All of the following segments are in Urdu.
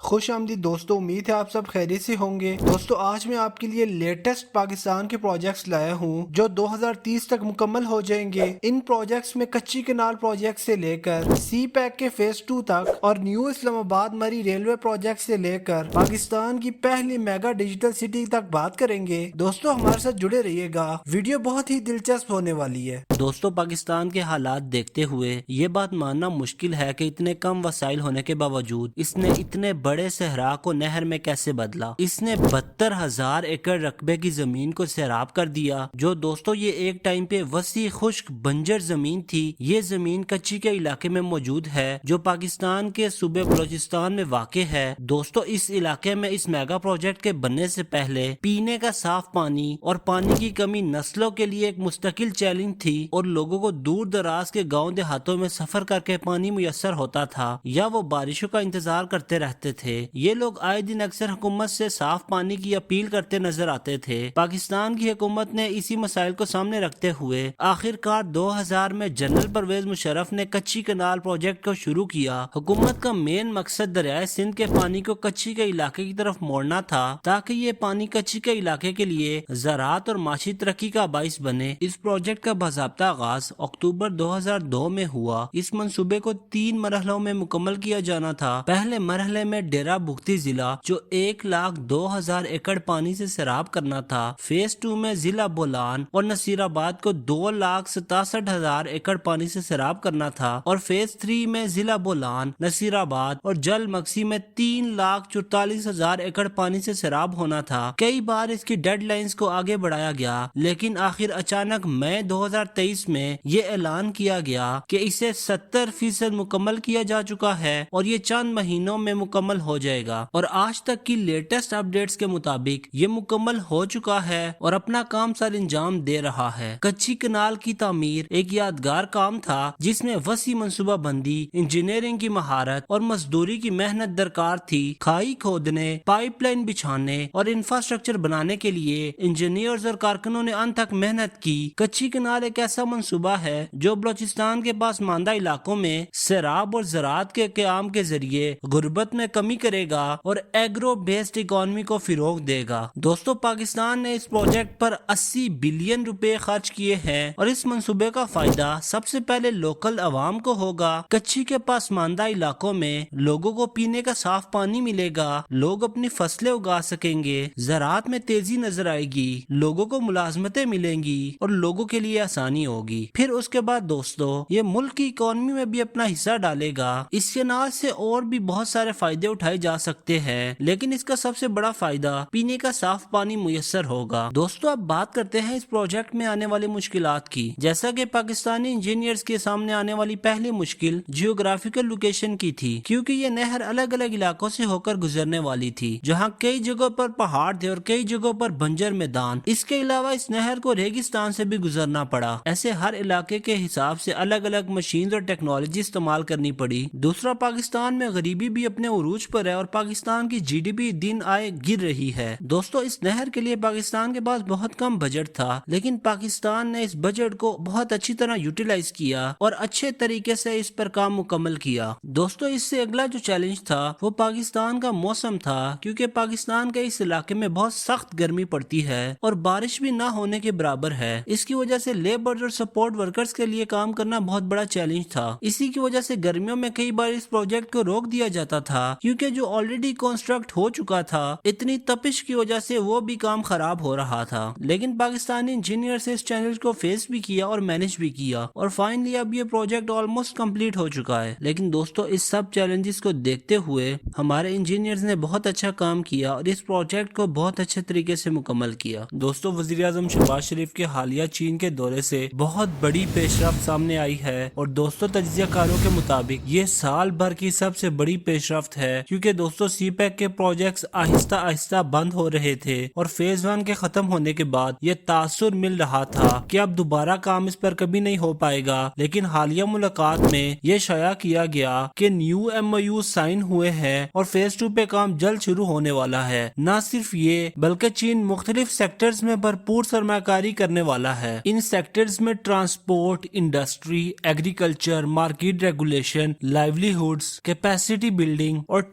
خوش آمدید دوستو، امید ہے آپ سب خیریت سے ہوں گے۔ دوستو آج میں آپ کے لیے لیٹسٹ پاکستان کے پروجیکٹس لایا ہوں جو 2030 تک مکمل ہو جائیں گے۔ ان پروجیکٹس میں کچی کنال پروجیکٹ سے لے کر سی پیک کے فیز 2 تک اور نیو اسلام آباد مری ریلوے پروجیکٹ سے لے کر پاکستان کی پہلی میگا ڈیجیٹل سٹی تک بات کریں گے۔ دوستو ہمارے ساتھ جڑے رہیے گا، ویڈیو بہت ہی دلچسپ ہونے والی ہے۔ دوستو پاکستان کے حالات دیکھتے ہوئے یہ بات ماننا مشکل ہے کہ اتنے کم وسائل ہونے کے باوجود اس نے اتنے بڑے صحرا کو نہر میں کیسے بدلا۔ اس نے 72,000 ایکڑ رقبے کی زمین کو سیراب کر دیا، جو دوستو یہ ایک ٹائم پہ وسیع خشک بنجر زمین تھی۔ یہ زمین کچی کے علاقے میں موجود ہے جو پاکستان کے صوبے بلوچستان میں واقع ہے۔ دوستو اس علاقے میں اس میگا پروجیکٹ کے بننے سے پہلے پینے کا صاف پانی اور پانی کی کمی نسلوں کے لیے ایک مستقل چیلنج تھی، اور لوگوں کو دور دراز کے گاؤں دیہاتوں میں سفر کر کے پانی میسر ہوتا تھا یا وہ بارشوں کا انتظار کرتے رہتے تھے۔ یہ لوگ آئے دن اکثر حکومت سے صاف پانی کی اپیل کرتے نظر آتے تھے۔ پاکستان کی حکومت نے اسی مسائل کو سامنے رکھتے ہوئے آخر کار 2000 میں جنرل پرویز مشرف نے کچی کنال پروجیکٹ کو شروع کیا۔ حکومت کا مین مقصد دریائے سندھ کے پانی کو کچی کے علاقے کی طرف موڑنا تھا تاکہ یہ پانی کچی کے علاقے کے لیے زراعت اور معاشی ترقی کا باعث بنے۔ اس پروجیکٹ کا باضابطہ آغاز اکتوبر 2002 میں ہوا۔ اس منصوبے کو 3 مرحلوں میں مکمل کیا جانا تھا۔ پہلے مرحلے میں ڈیرہ بگٹی ضلع جو 1,02,000 ایکڑ پانی سے سیراب کرنا تھا، فیز 2 میں ضلع بولان اور نصیر آباد کو 2,67,000 ایکڑ پانی سے سیراب کرنا تھا، اور فیز 3 میں ضلع بولان، نصیر آباد اور جل مکسی میں 3,44,000 ایکڑ پانی سے سیراب ہونا تھا۔ کئی بار اس کی ڈیڈ لائنز کو آگے بڑھایا گیا، لیکن آخر اچانک مئی 2023 میں یہ اعلان کیا گیا کہ اسے 70% مکمل کیا جا چکا ہے اور یہ چند مہینوں میں مکمل ہو جائے گا، اور آج تک کی لیٹسٹ اپڈیٹس کے مطابق یہ مکمل ہو چکا ہے اور اپنا کام سر انجام دے رہا ہے۔ کچی کنال کی تعمیر ایک یادگار کام تھا جس میں وسیع منصوبہ بندی، انجینئرنگ کی مہارت اور مزدوری کی محنت درکار تھی۔ کھائی کھودنے، پائپ لائن بچھانے اور انفراسٹرکچر بنانے کے لیے انجینئرز اور کارکنوں نے انت تک محنت کی۔ کچی کنال ایک ایسا منصوبہ ہے جو بلوچستان کے پاس ماندہ علاقوں میں سیراب اور زراعت کے قیام کے ذریعے غربت میں کمی کرے گا اور ایگرو بیسڈ اکانومی کو فروغ دے گا۔ دوستو پاکستان نے اس پروجیکٹ پر 80 بلین روپے خرچ کیے ہیں، اور اس منصوبے کا فائدہ سب سے پہلے لوکل عوام کو ہوگا۔ کچی کے پاس ماندہ علاقوں میں لوگوں کو پینے کا صاف پانی ملے گا، لوگ اپنی فصلیں اگا سکیں گے، زراعت میں تیزی نظر آئے گی، لوگوں کو ملازمتیں ملیں گی اور لوگوں کے لیے آسانی ہوگی۔ پھر اس کے بعد دوستو یہ ملک کی اکانومی میں بھی اپنا حصہ ڈالے گا۔ اس کنال سے اور بھی بہت سارے فائدے اٹھائے جا سکتے ہیں، لیکن اس کا سب سے بڑا فائدہ پینے کا صاف پانی میسر ہوگا۔ دوستو اب بات کرتے ہیں اس پروجیکٹ میں آنے والی مشکلات کی۔ جیسا کہ پاکستانی انجینئرز کے سامنے آنے والی پہلی مشکل جیوگرافیکل لوکیشن کی تھی، کیونکہ یہ نہر الگ الگ علاقوں سے ہو کر گزرنے والی تھی، جہاں کئی جگہوں پر پہاڑ تھے اور کئی جگہوں پر بنجر میدان۔ اس کے علاوہ اس نہر کو ریگستان سے بھی گزرنا پڑا۔ ایسے ہر علاقے کے حساب سے الگ الگ مشینز اور ٹیکنالوجی استعمال کرنی پڑی۔ دوسرا، پاکستان میں غریبی بھی اپنے عروج پر ہے اور پاکستان کی جی ڈی پی دن آئے گر رہی ہے۔ دوستو اس نہر کے لیے پاکستان کے پاس بہت کم بجٹ تھا، لیکن پاکستان نے اس بجٹ کو بہت اچھی طرح یوٹیلائز کیا اور اچھے طریقے سے اس پر کام مکمل کیا۔ دوستو اس سے اگلا جو چیلنج تھا وہ پاکستان کا موسم تھا، کیونکہ پاکستان کے اس علاقے میں بہت سخت گرمی پڑتی ہے اور بارش بھی نہ ہونے کے برابر ہے۔ اس کی وجہ سے لیبر اور سپورٹ ورکرز کے لیے کام کرنا بہت بڑا چیلنج تھا۔ اسی کی وجہ سے گرمیوں میں کئی بار اس پروجیکٹ کو روک دیا جاتا تھا، کیونکہ جو آلریڈی کنسٹرکٹ ہو چکا تھا اتنی تپش کی وجہ سے وہ بھی کام خراب ہو رہا تھا۔ لیکن پاکستانی انجینئر سے اس چیلنج کو فیس بھی کیا اور مینج بھی کیا، اور فائنلی اب یہ پروجیکٹ آلموسٹ کمپلیٹ ہو چکا ہے۔ لیکن دوستو اس سب چیلنجز کو دیکھتے ہوئے ہمارے انجینئرز نے بہت اچھا کام کیا اور اس پروجیکٹ کو بہت اچھے طریقے سے مکمل کیا۔ دوستو وزیر اعظم شہباز شریف کے حالیہ چین کے دورے سے بہت بڑی پیش رفت سامنے آئی ہے، اور دوستو تجزیہ کاروں کے مطابق یہ سال بھر کی سب سے بڑی پیش رفت ہے، کیونکہ دوستو سی پیک کے پروجیکٹس آہستہ آہستہ بند ہو رہے تھے اور فیز 1 کے ختم ہونے کے بعد یہ تاثر مل رہا تھا کہ اب دوبارہ کام اس پر کبھی نہیں ہو پائے گا۔ لیکن حالیہ ملاقات میں یہ شائع کیا گیا کہ new M O U sign ہوئے ہیں اور فیز 2 پہ کام جلد شروع ہونے والا ہے۔ نہ صرف یہ بلکہ چین مختلف سیکٹرز میں بھرپور سرمایہ کاری کرنے والا ہے۔ ان سیکٹرز میں transport, industry, agriculture, market regulation, livelihoods, capacity building اور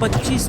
$25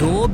2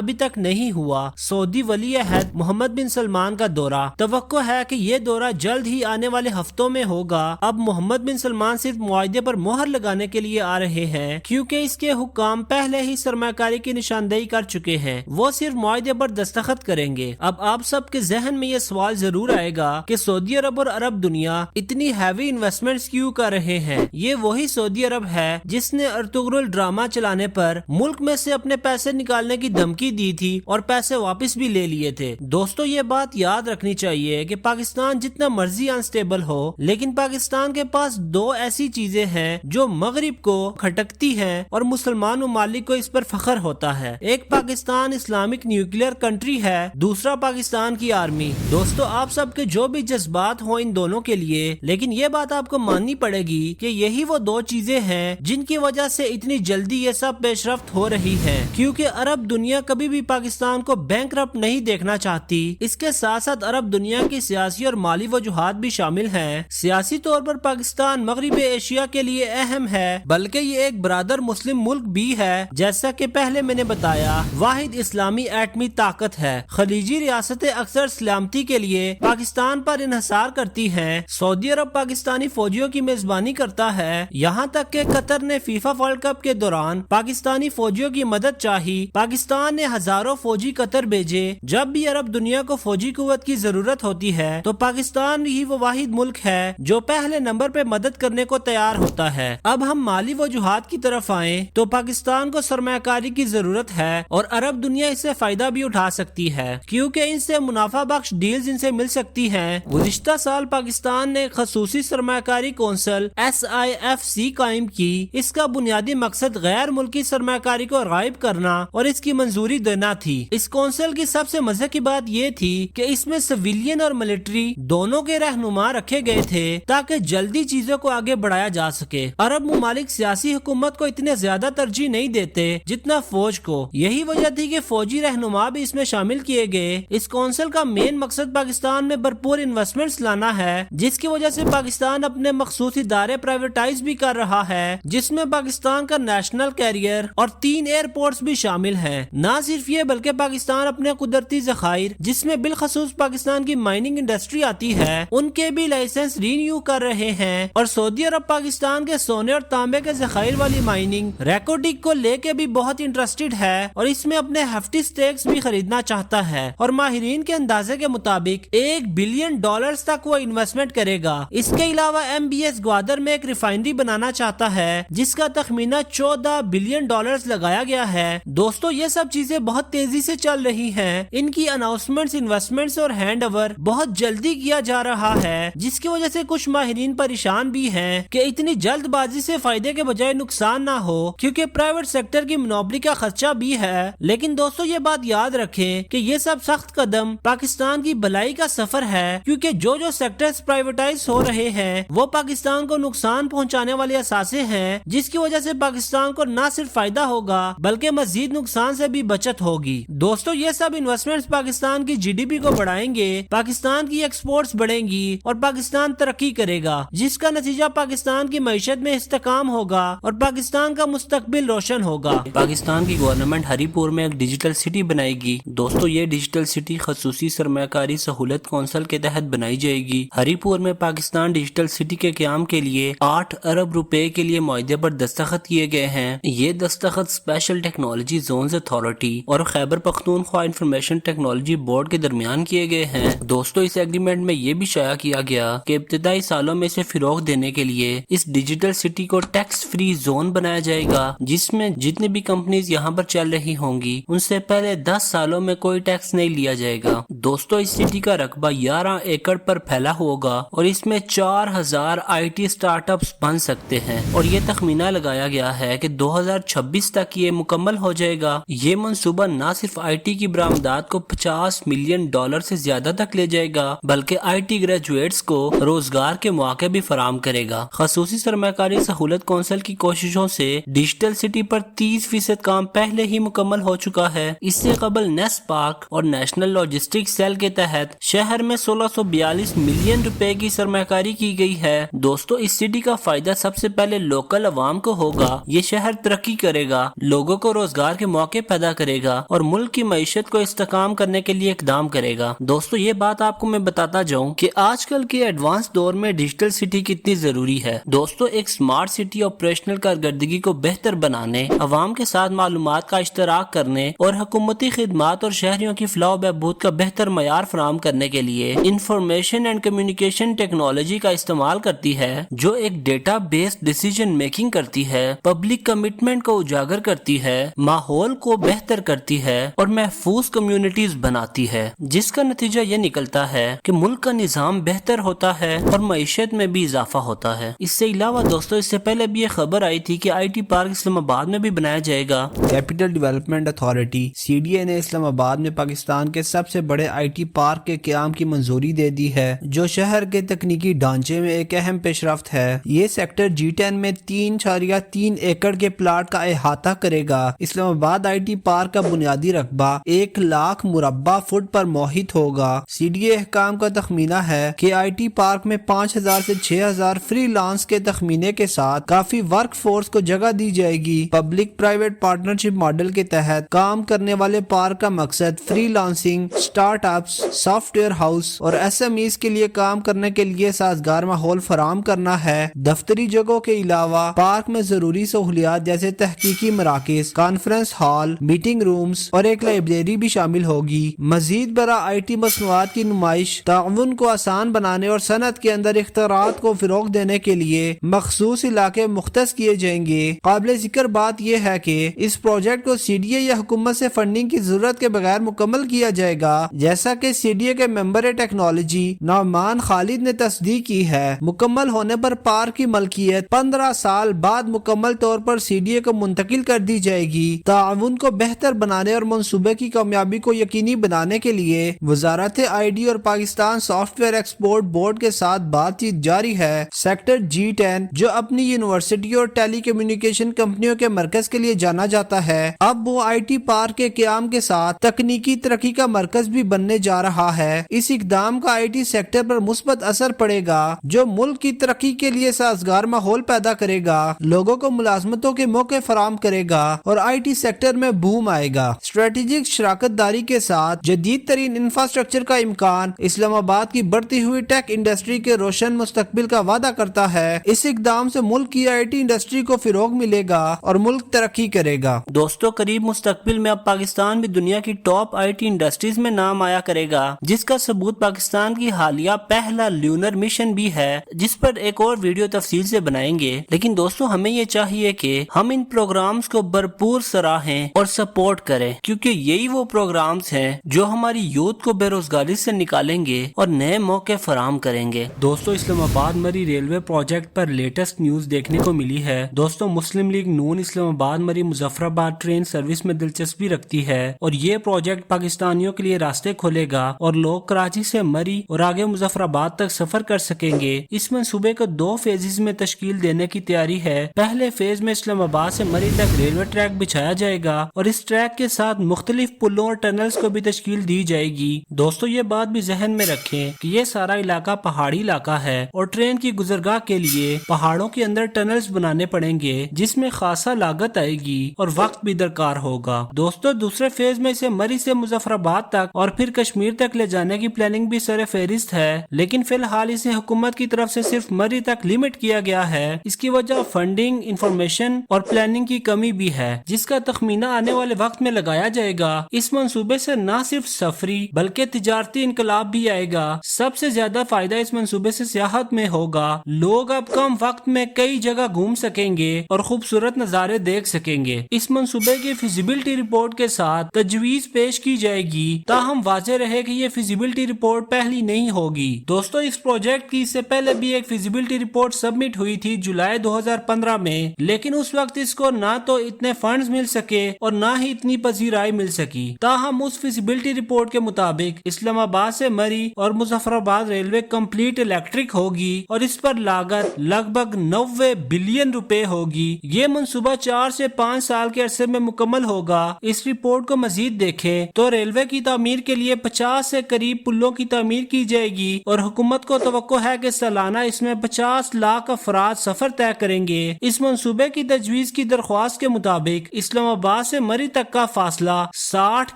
ابھی تک نہیں ہوا سعودی ولی عہد محمد بن سلمان کا دورہ، توقع ہے کہ یہ دورہ جلد ہی آنے والے ہفتوں میں ہوگا۔ اب محمد بن سلمان صرف معاہدے پر مہر لگانے کے لیے آ رہے ہیں کیونکہ اس کے حکام پہلے ہی سرمایہ کاری کی نشاندہی کر چکے ہیں، وہ صرف معاہدے پر دستخط کریں گے۔ اب آپ سب کے ذہن میں یہ سوال ضرور آئے گا کہ سعودی عرب اور عرب دنیا اتنی ہیوی انویسٹمنٹس کیوں کر رہے ہیں؟ یہ وہی سعودی عرب ہے جس نے ارطغرل ڈرامہ چلانے پر ملک میں سے اپنے پیسے نکالنے کی دھمکی دی تھی اور پیسے واپس بھی لے لیے تھے۔ دوستو یہ بات یاد رکھنی چاہیے کہ پاکستان جتنا مرضی انسٹیبل ہو، لیکن پاکستان کے پاس دو ایسی چیزیں ہیں جو مغرب کو کھٹکتی ہیں اور مسلمان ممالک کو اس پر فخر ہوتا ہے۔ ایک پاکستان اسلامک نیوکلیئر کنٹری ہے، دوسرا پاکستان کی آرمی۔ دوستو آپ سب کے جو بھی جذبات ہوں ان دونوں کے لیے، لیکن یہ بات آپ کو ماننی پڑے گی کہ یہی وہ دو چیزیں ہیں جن کی وجہ سے اتنی جلدی یہ سب پیش رفت ہو رہی ہے، کیونکہ عرب دنیا کبھی بھی پاکستان کو بینکرپٹ نہیں دیکھنا چاہتی۔ اس کے ساتھ ساتھ عرب دنیا کی سیاسی اور مالی وجوہات بھی شامل ہیں۔ سیاسی طور پر پاکستان مغرب ایشیا کے لیے اہم ہے، بلکہ یہ ایک برادر مسلم ملک بھی ہے، جیسا کہ پہلے میں نے بتایا واحد اسلامی ایٹمی طاقت ہے۔ خلیجی ریاستیں اکثر سلامتی کے لیے پاکستان پر انحصار کرتی ہیں۔ سعودی عرب پاکستانی فوجیوں کی میزبانی کرتا ہے، یہاں تک کہ قطر نے فیفا ورلڈ کپ کے دوران پاکستانی فوجیوں کی مدد چاہی۔ پاکستان نے ہزاروں فوجی قطر بھیجے۔ جب بھی عرب دنیا کو فوجی قوت کی ضرورت ہوتی ہے تو پاکستان ہی وہ واحد ملک ہے جو پہلے نمبر پہ مدد کرنے کو تیار ہوتا ہے۔ اب ہم مالی وجوہات کی طرف آئیں تو پاکستان کو سرمایہ کاری کی ضرورت ہے اور عرب دنیا اس سے فائدہ بھی اٹھا سکتی ہے کیونکہ ان سے منافع بخش ڈیلز ان سے مل سکتی ہیں۔ گزشتہ سال پاکستان نے خصوصی سرمایہ کاری کونسل SIFC قائم کی۔ اس کا بنیادی مقصد غیر ملکی سرمایہ کاری کو غائب کرنا اور اس کی منظوری دینا تھی۔ اس کونسل کی سب سے مزے کی بات یہ تھی کہ اس میں سویلین اور ملٹری دونوں کے رہنما رکھے گئے تھے تاکہ جلدی چیزوں کو آگے بڑھایا جا سکے۔ عرب ممالک سیاسی حکومت کو اتنے زیادہ ترجیح نہیں دیتے جتنا فوج کو، یہی وجہ تھی کہ فوجی رہنما بھی اس میں شامل کیے گئے۔ اس کونسل کا مین مقصد پاکستان میں بھرپور انویسٹمنٹس لانا ہے، جس کی وجہ سے پاکستان اپنے مخصوص ادارے پرائیویٹائز بھی کر رہا ہے، جس میں پاکستان کا نیشنل کیریئر اور 3 ایئرپورٹس بھی شامل ہیں۔ نہ صرف یہ بلکہ پاکستان اپنے قدرتی ذخائر، جس میں بالخصوص پاکستان کی مائننگ انڈسٹری آتی ہے، ان کے بھی لائسنس رینیو کر رہے ہیں، اور سعودی عرب پاکستان کے سونے اور تانبے کے ذخائر والی مائننگ ریکوڈک کو لے کے بھی بہت انٹرسٹڈ ہے اور اس میں اپنے ہیفٹی سٹیکس بھی خریدنا چاہتا ہے، اور ماہرین کے اندازے کے مطابق $1 بلین تک وہ انویسٹمنٹ کرے گا۔ اس کے علاوہ MBS گوادر میں ایک ریفائنری بنانا چاہتا ہے جس کا تخمینہ $14 بلین لگایا گیا ہے۔ دوستو یہ سب چیزیں بہت تیزی سے چل رہی ہیں، ان کی اناؤنسمنٹس، انویسٹمنٹس اور ہینڈ اوور بہت جلدی کیا جا رہا ہے، جس کی وجہ سے کچھ ماہرین پریشان بھی ہیں کہ اتنی جلد بازی سے فائدے کے بجائے نقصان نہ ہو، کیونکہ پرائیویٹ سیکٹر کی منوپلی کا خدشہ بھی ہے۔ لیکن دوستو یہ بات یاد رکھیں کہ یہ سب سخت قدم پاکستان کی بھلائی کا سفر ہے، کیونکہ جو سیکٹرز پرائیویٹائز ہو رہے ہیں وہ پاکستان کو نقصان پہنچانے والے اثاثے ہیں، جس کی وجہ سے پاکستان کو نہ صرف فائدہ ہوگا بلکہ مزید نقصان سے بھی بچت ہوگی۔ دوستو یہ سب انویسٹمنٹس پاکستان کی GDP کو بڑھائیں گے، پاکستان کی ایکسپورٹس بڑھیں گی اور پاکستان ترقی کرے گا، جس کا نتیجہ پاکستان کی معیشت میں استحکام ہوگا اور پاکستان کا مستقبل روشن ہوگا۔ پاکستان کی گورنمنٹ ہری پور میں ایک ڈیجیٹل سٹی بنائے گی۔ دوستو یہ ڈیجیٹل سٹی خصوصی سرمایہ کاری سہولت کونسل کے تحت بنائی جائے گی۔ ہری پور میں پاکستان ڈیجیٹل سٹی کے قیام کے لیے 8 ارب روپے کے لیے معاہدے پر دستخط کیے گئے ہیں۔ یہ دستخط اسپیشل ٹیکنالوجی زونز اتھارٹی اور Khyber Pakhtunkhwa information technology board کے درمیان کیے گئے ہیں۔ دوستو اس ایگریمنٹ میں یہ بھی شائع کیا گیا کہ ابتدائی سالوں میں اسے فروغ دینے کے لیے اس ڈیجیٹل سٹی کو ٹیکس فری زون بنایا جائے گا، جس میں جتنی بھی کمپنیز یہاں پر چل رہی ہوں گی ان سے پہلے 10 سالوں میں کوئی ٹیکس نہیں لیا جائے گا۔ دوستو اس سٹی کا رقبہ 11 ایکڑ پر پھیلا ہوگا اور اس میں 4000 IT سٹارٹ اپس بن سکتے ہیں، اور یہ تخمینہ لگایا گیا ہے کہ 2026 تک یہ مکمل ہو جائے گا۔ یہ منصوبہ نہ صرف IT کی برآمدات کو $50 ملین سے زیادہ تک لے جائے گا بلکہ IT گریجویٹس کو روزگار کے مواقع بھی فراہم کرے گا۔ خصوصی سرمایہ کاری سہولت کونسل کی کوششوں سے ڈیجیٹل سٹی پر 30% کام پہلے ہی مکمل ہو چکا ہے۔ اس سے قبل نیس پارک اور نیشنل لاجسٹک سیل کے تحت شہر میں 1642 ملین روپے کی سرمایہ کاری کی گئی ہے۔ دوستو اس سٹی کا فائدہ سب سے پہلے لوکل عوام کو ہوگا۔ یہ شہر ترقی کرے گا، لوگوں کو روزگار کے موقع پیدا کرے کرے گا اور ملک کی معیشت کو استحکام کرنے کے لیے اقدام کرے گا۔ دوستو یہ بات آپ کو میں بتاتا جاؤں کہ آج کل کے ایڈوانس دور میں ڈیجیٹل سٹی کتنی ضروری ہے۔ دوستو ایک سمارٹ سٹی آپریشنل کارکردگی کو بہتر بنانے، عوام کے ساتھ معلومات کا اشتراک کرنے اور حکومتی خدمات اور شہریوں کی فلاح و بہبود کا بہتر معیار فراہم کرنے کے لیے انفارمیشن اینڈ کمیونیکیشن ٹیکنالوجی کا استعمال کرتی ہے، جو ایک ڈیٹا بیسڈ ڈیسیژن میکنگ کرتی ہے، پبلک کمٹمنٹ کو اجاگر کرتی ہے، ماحول کو بہتر کرتی ہے اور محفوظ کمیونٹیز بناتی ہے، جس کا نتیجہ یہ نکلتا ہے کہ ملک کا نظام بہتر ہوتا ہے اور معیشت میں بھی اضافہ ہوتا ہے۔ اس سے علاوہ دوستو اس سے پہلے بھی یہ خبر آئی تھی کہ آئی ٹی پارک اسلام آباد میں بھی بنایا جائے گا۔ کیپٹل ڈیولپمنٹ اتھارٹی CDA نے اسلام آباد میں پاکستان کے سب سے بڑے آئی ٹی پارک کے قیام کی منظوری دے دی ہے، جو شہر کے تکنیکی ڈھانچے میں ایک اہم پیش رفت ہے۔ یہ سیکٹر G10 میں 3.3 ایکڑ کے پلاٹ کا احاطہ کرے گا۔ اسلام آباد آئی ٹی پارک کا بنیادی رقبہ 1,00,000 مربع فٹ پر محیط ہوگا۔ CDA حکام کا تخمینہ ہے کہ آئی ٹی پارک میں 5,000 سے 6,000 فری لانس کے تخمینے کے ساتھ کافی ورک فورس کو جگہ دی جائے گی۔ پبلک پرائیویٹ پارٹنرشپ ماڈل کے تحت کام کرنے والے پارک کا مقصد free lancing, start ups, soft where house اور SMEs کے لیے کام کرنے کے لیے سازگار ماحول فراہم کرنا ہے۔ دفتری جگہوں کے علاوہ پارک میں ضروری سہولیات جیسے تحقیقی مراکز، کانفرنس ہال، میٹنگ رومز اور ایک لائبریری بھی شامل ہوگی۔ مزید برآں آئی ٹی مصنوعات کی نمائش، تعاون کو آسان بنانے اور صنعت کے اندر اختراعات کو فروغ دینے کے لیے مخصوص علاقے مختص کیے جائیں گے۔ قابل ذکر بات یہ ہے کہ اس پروجیکٹ کو CDA یا حکومت سے فنڈنگ کی ضرورت کے بغیر مکمل کیا جائے گا، جیسا کہ CDA کے ممبر ٹیکنالوجی نعمان خالد نے تصدیق کی ہے۔ مکمل ہونے پر پارک کی ملکیت 15 سال بعد مکمل طور پر CDA کو منتقل کر دی جائے گی۔ تعاون کو بہتر بنانے اور منصوبے کی کامیابی کو یقینی بنانے کے لیے وزارت ID اور Pakistan soft where export board کے ساتھ بات چیت جاری ہے۔ سیکٹر G10 جو اپنی یونیورسٹی اور ٹیلی کمیونیکیشن کمپنیوں کے مرکز کے لیے جانا جاتا ہے، اب وہ آئی ٹی پارک کے قیام کے ساتھ تکنیکی ترقی کا مرکز بھی بننے جا رہا ہے۔ اس اقدام کا IT سیکٹر پر مثبت اثر پڑے گا، جو ملک کی ترقی کے لیے سازگار ماحول پیدا کرے گا، لوگوں کو ملازمتوں کے موقع فراہم کرے گا اور IT سیکٹر میں بوم آئے گا۔ اسٹریٹجک شراکت داری کے ساتھ جدید ترین انفراسٹرکچر کا امکان اسلام آباد کی بڑھتی ہوئی ٹیک انڈسٹری کے روشن مستقبل کا وعدہ کرتا ہے۔ اس اقدام سے ملک کی IT انڈسٹری کو فروغ ملے گا اور ملک ترقی کرے گا۔ دوستو قریب مستقبل میں اب پاکستان بھی دنیا کی ٹاپ IT انڈسٹریز میں نام آیا کرے گا، جس کا ثبوت پاکستان کی حالیہ پہلا لیونر مشن بھی ہے، جس پر ایک اور ویڈیو تفصیل سے بنائیں گے۔ لیکن دوستو ہمیں یہ چاہیے کہ ہم ان پروگرامز کو بھرپور سراہیں اور سپورٹ کریں، کیونکہ یہی وہ پروگرامز ہیں جو ہماری یوتھ کو بے روزگاری سے نکالیں گے اور نئے موقع فراہم کریں گے۔ دوستو اسلام آباد مری ریلوے پروجیکٹ پر لیٹسٹ نیوز دیکھنے کو ملی ہے۔ دوستو مسلم لیگ نون اسلام آباد مری مظفر آباد ٹرین سروس میں دلچسپی رکھتی ہے اور یہ پروجیکٹ پاکستانیوں کے لیے راستے کھولے گا اور لوگ کراچی سے مری اور آگے مظفر آباد تک سفر کر سکیں گے۔ اس منصوبے کو 2 فیزز میں تشکیل دینے کی تیاری ہے۔ پہلے فیز میں اسلام آباد سے مری تک ریلوے ٹریک بچھایا جائے گا اور اس ٹریک کے ساتھ مختلف پلوں اور ٹنلز کو بھی تشکیل دی جائے گی۔ دوستو یہ بات بھی ذہن میں رکھیں کہ یہ سارا علاقہ پہاڑی علاقہ ہے اور ٹرین کی گزرگاہ کے لیے پہاڑوں کے اندر ٹنلز بنانے پڑیں گے، جس میں خاصا لاگت آئے گی اور وقت بھی درکار ہوگا۔ دوستو دوسرے فیز میں اسے مری سے مظفر آباد تک اور پھر کشمیر تک لے جانے کی پلاننگ بھی سر فہرست ہے، لیکن فی الحال اسے حکومت کی طرف سے صرف مری تک لمٹ کیا گیا ہے۔ اس کی وجہ فنڈنگ، انفارمیشن اور پلاننگ کی کمی بھی ہے، جس کا تخمینہ آنے والے وقت میں لگایا جائے گا۔ اس منصوبے سے نہ صرف سفری بلکہ تجارتی انقلاب بھی آئے گا۔ سب سے زیادہ فائدہ اس منصوبے سے سیاحت میں ہوگا۔ لوگ اب کم وقت میں کئی جگہ گھوم سکیں گے اور خوبصورت نظارے دیکھ سکیں گے۔ اس منصوبے کی فیزیبلٹی رپورٹ کے ساتھ تجویز پیش کی جائے گی، تاہم واضح رہے کہ یہ فیزیبلٹی رپورٹ پہلی نہیں ہوگی۔ دوستو اس پروجیکٹ کی اس سے پہلے بھی ایک فیزیبلٹی رپورٹ سبمٹ ہوئی تھی جولائی 2015 میں، لیکن اس وقت اس کو نہ تو اتنے فنڈز مل سکے اور نہ ہی اتنی پذیرائی مل سکی۔ تاہم اس فیزیبلٹی رپورٹ کے مطابق اسلام آباد سے مری اور مظفر آباد ریلوے کمپلیٹ الیکٹرک ہوگی اور اس پر لاگت لگ بھگ 90 بلین روپے ہوگی۔ یہ منصوبہ 4 سے 5 سال کے عرصے میں مکمل ہوگا۔ اس رپورٹ کو مزید دیکھیں تو ریلوے کی تعمیر کے لیے 50 سے قریب پلوں کی تعمیر کی جائے گی اور حکومت کو توقع ہے کہ سالانہ اس میں 50 لاکھ افراد سفر طے کریں گے۔ اس منصوبے کی تجویز کی درخواست کے مطابق اسلام آباد سے مری تک کا فاصلہ 60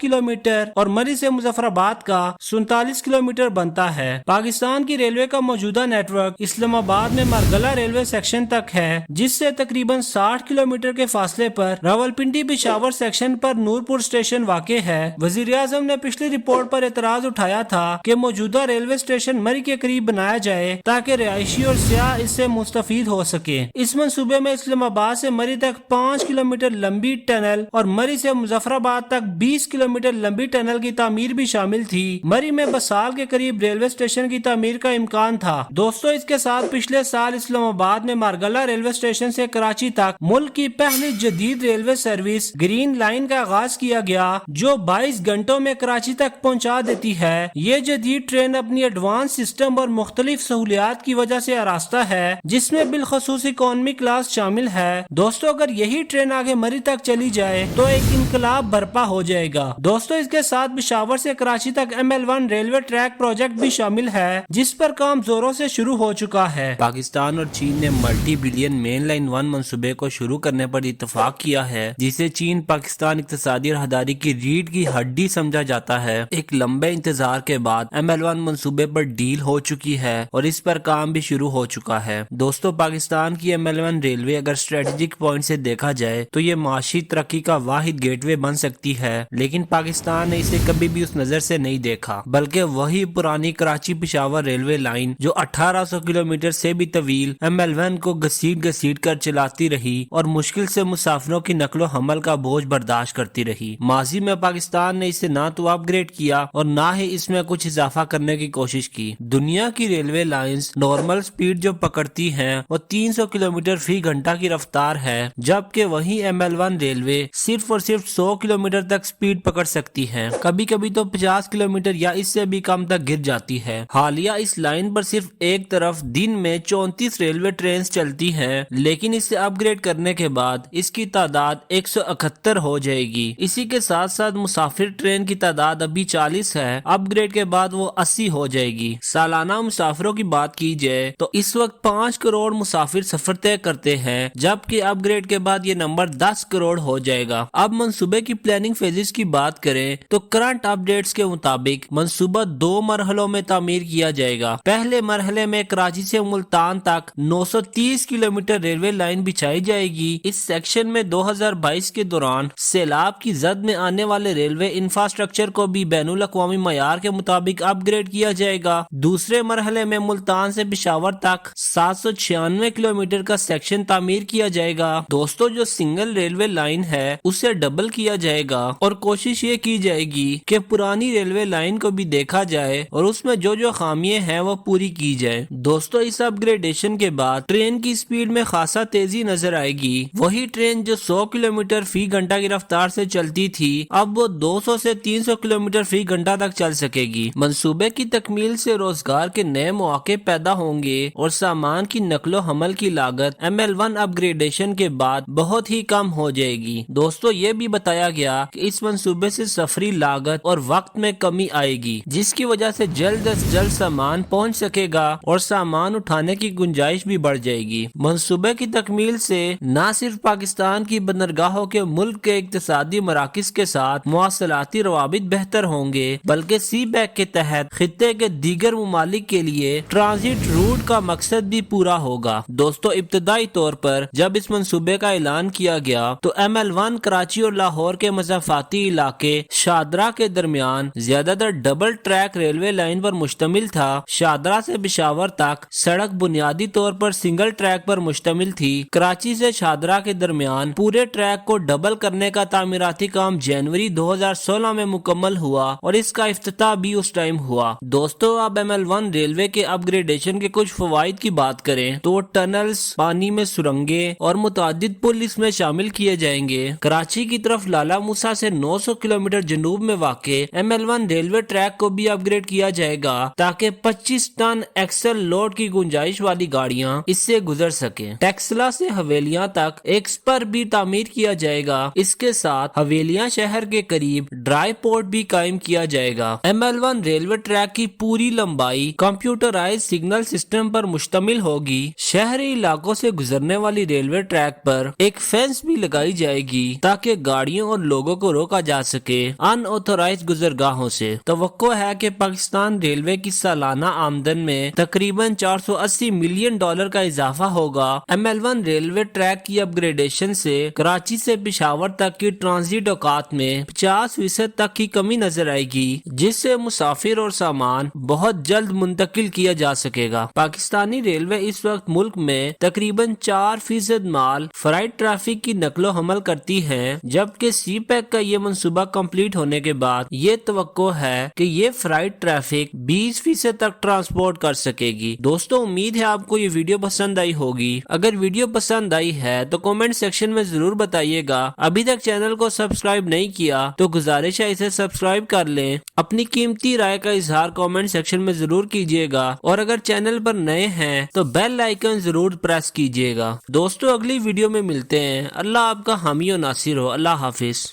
کلومیٹر اور مری سے مظفرآباد کا 47 کلومیٹر بنتا ہے۔ پاکستان کی ریلوے کا موجودہ نیٹ ورک اسلام آباد میں مرگلہ ریلوے سیکشن تک ہے، جس سے تقریباً 60 کلومیٹر کے فاصلے پر راولپنڈی پشاور سیکشن پر نورپور اسٹیشن واقع ہے۔ وزیر اعظم نے پچھلی رپورٹ پر اعتراض اٹھایا تھا کہ موجودہ ریلوے اسٹیشن مری کے قریب بنایا جائے تاکہ رہائشی اور سیاح اس سے مستفید ہو سکے۔ اس منصوبے میں اسلام آباد سے مری تک 5 کلومیٹر لمبی ٹنل اور مری سے مظفرآباد تک 20 کلومیٹر لمبی ٹنل کی تعمیر بھی شامل تھی۔ مری میں بسال کے قریب ریلوے اسٹیشن کی تعمیر کا امکان تھا۔ دوستو، اس کے ساتھ پچھلے سال اسلام آباد میں مارگلہ ریلوے اسٹیشن سے کراچی تک ملک کی پہلی جدید ریلوے سروس گرین لائن کا آغاز کیا گیا، جو 22 گھنٹوں میں کراچی تک پہنچا دیتی ہے۔ یہ جدید ٹرین اپنی ایڈوانس سسٹم اور مختلف سہولیات کی وجہ سے آراستہ ہے، جس میں بالخصوص اکانومی کلاس شامل ہے۔ دوستو، اگر یہی ٹرین آگے مری تک چلی جائے تو ایک انقلاب برپا ہو جائے گا۔ دوستو، اس کے ساتھ پشاور سے کراچی تک ML1 ریلوے ٹریک پروجیکٹ بھی شامل ہے، جس پر کام زوروں سے شروع ہو چکا ہے۔ پاکستان اور چین نے ملٹی بلین مین لائن 1 منصوبے کو شروع کرنے پر اتفاق کیا ہے، جسے چین پاکستان اقتصادی اور راہداری کی ریڑھ کی ہڈی سمجھا جاتا ہے۔ ایک لمبے انتظار کے بعد ML1 منصوبے پر ڈیل ہو چکی ہے اور اس پر کام بھی شروع ہو چکا ہے۔ دوستو، پاکستان کی ML1 ریلوے اگر اسٹریٹجک پوائنٹ سے دیکھا جائے تو یہ معاشی ترقی کا واحد گیٹ وے بن سکتی ہے، لیکن پاکستان نے اسے کبھی بھی اس نظر سے نہیں دیکھا، بلکہ وہی پرانی کراچی پشاور ریلوے لائن جو 1800 کلومیٹر سے بھی طویل ML1 کو گھسیٹ کر چلاتی رہی اور مشکل سے مسافروں کی نقل و حمل کا بوجھ برداشت کرتی رہی۔ ماضی میں پاکستان نے اسے نہ تو اپ گریڈ کیا اور نہ ہی اس میں کچھ اضافہ کرنے کی کوشش کی۔ دنیا کی ریلوے لائنز نارمل سپیڈ جو پکڑتی ہیں وہ 300 کلومیٹر فی گھنٹہ کی رفتار ہے، جبکہ وہی ML1 ریلوے صرف اور صرف 100 کلومیٹر تک سپیڈ پکڑ سکتی ہے، کبھی کبھی تو 50 کلومیٹر یا اس سے بھی کم تک گر جاتی ہے۔ حالیہ اس لائن پر صرف ایک طرف دن میں 34 ریلوے ٹرینز چلتی ہیں، لیکن اسے اپ گریڈ کرنے کے بعد اس کی تعداد 171 ہو جائے گی۔ اسی کے ساتھ ساتھ مسافر ٹرین کی تعداد ابھی 40 ہے، اپ گریڈ کے بعد وہ 80 ہو جائے گی۔ سالانہ مسافروں کی بات کی جائے تو اس وقت 5 کروڑ مسافر سفر طے کرتے ہیں، جبکہ اپ گریڈ کے بعد یہ نمبر 10 کروڑ ہو جائے گا۔ اب منصوبے کی پلاننگ فیزز کی بات کریں تو کرنٹ اپ ڈیٹس کے مطابق منصوبہ 2 مرحلوں میں تعمیر کیا جائے گا۔ پہلے مرحلے میں کراچی سے ملتان تک 930 کلومیٹر ریلوے لائن بچھائی جائے گی۔ اس سیکشن میں 2022 کے دوران سیلاب کی زد میں آنے والے ریلوے انفراسٹرکچر کو بھی بین الاقوامی معیار کے مطابق اپ گریڈ کیا جائے گا۔ دوسرے مرحلے میں ملتان سے پشاور تک 796 کلومیٹر کا سیکشن تعمیر کیا جائے گا۔ دوستو، جو سنگل ریلوے لائن ہے اسے ڈبل کیا جائے گا اور کوشش یہ کی جائے گی کہ پرانی ریلوے لائن کو بھی دیکھا جائے اور اس میں جو خامیاں ہیں وہ پوری کی جائے۔ دوستو، اس اپ گریڈیشن کے بعد ٹرین کی سپیڈ میں خاصا تیزی نظر آئے گی۔ وہی ٹرین جو 100 کلومیٹر فی گھنٹہ کی رفتار سے چلتی تھی، اب وہ 200 سے 300 کلومیٹر فی گھنٹہ تک چل سکے گی۔ منصوبے کی تکمیل سے روزگار کے نئے مواقع پیدا ہوں گے اور سامان کی نقل و حمل کی لاگت ML1 اپ گریڈیشن کے بعد بہت ہی کم ہو جائے گی۔ دوستو، یہ بھی بتایا گیا کہ اس منصوبے سے سفری لاگت اور وقت میں کمی آئے گی، جس کی وجہ سے جلد از جلد سامان پہنچ سکے گا اور سامان اٹھانے کی گنجائش بھی بڑھ جائے گی۔ منصوبے کی تکمیل سے نہ صرف پاکستان کی بندرگاہوں کے ملک کے اقتصادی مراکز کے ساتھ مواصلاتی روابط بہتر ہوں گے، بلکہ سی بیک کے تحت خطے کے دیگر ممالک کے لیے ٹرانزٹ روٹ کا مقصد بھی پورا ہوگا۔ دوستو، ابتدائی طور پر جب اس منصوبے کا اعلان کیا گیا تو ML1 کراچی اور لاہور کے مضافاتی علاقے شادرہ کے درمیان زیادہ تر ڈبل ٹریک ریلوے لائن پر مشتمل تھا۔ شادرہ سے پشاور تک سڑک بنیادی طور پر سنگل ٹریک پر مشتمل تھی۔ کراچی سے شادرہ کے درمیان پورے ٹریک کو ڈبل کرنے کا تعمیراتی کام جنوری 2016 میں مکمل ہوا اور اس کا افتتاح بھی اس ٹائم ہوا۔ دوستو، اب ML1 ریلوے کے اپ گریڈیشن کے کچھ فوائد کی بات کریں تو ٹنلز، پانی میں سرنگیں اور متعدد پل اس میں شامل کیے جائیں گے۔ کراچی کی طرف لالا موسیٰ سے 900 کلومیٹر جنوب میں واقع ML1 ریلوے ٹریک کو بھی اپ گریڈ کیا جائے گا تاکہ 25 ٹن ایکسل لوڈ کی گنجائش والی گاڑیاں اس سے گزر سکیں۔ ٹیکسلا سے حویلیاں تک ایک سپر بھی تعمیر کیا جائے گا۔ اس کے ساتھ حویلیاں شہر کے قریب ڈرائی پورٹ بھی قائم کیا جائے گا۔ ML1 ریلوے ٹریک کی پوری لمبائی کمپیوٹرائز سگنل سسٹم پر مشتمل ہوگی۔ شہری علاقوں سے گزرنے والی ریلوے ٹریک پر ایک فینس بھی لگائی جائے گی تاکہ گاڑیوں اور لوگوں کو روکا جا سکے ان آتھورائزڈ گزرگاہوں سے۔ توقع ہے کہ پاکستان ریلوے کی سالانہ آمدن میں تقریباً $480 ملین کا اضافہ ہوگا۔ ML1 ریلوے ٹریک کی اپ گریڈیشن سے کراچی سے پشاور تک کی ٹرانزٹ اوقات میں 50% تک کی کمی نظر آئے گی، جس سے مسافر اور سامان بہت جلد منتقل کیا جا سکے گا۔ پاکستانی ریلوے اس وقت ملک میں تقریباً 4% مال فرائٹ ٹریفک کی نقل و حمل کرتی ہے، جبکہ سی پیک کا یہ منصوبہ کمپلیٹ ہونے کے بعد یہ توقع ہے کہ یہ فرائٹ ٹریفک 20% تک ٹرانسپورٹ کر سکے گی۔ دوستو، امید ہے آپ کو یہ ویڈیو پسند آئی ہوگی۔ اگر ویڈیو پسند آئی ہے تو کمنٹ سیکشن میں ضرور بتائیے گا۔ ابھی تک چینل کو سبسکرائب نہیں کیا تو گزارش ہے اسے سبسکرائب کر لیں۔ اپنی قیمتی رائے کا اظہار کمنٹ سیکشن میں ضرور کیجیے گا، اور اگر چینل پر نئے ہیں تو بیل آئیکن ضرور پریس کیجیے گا۔ دوستو، اگلی ویڈیو میں ملتے ہیں۔ اللہ آپ کا حامی و ناصر ہو۔ اللہ حافظ۔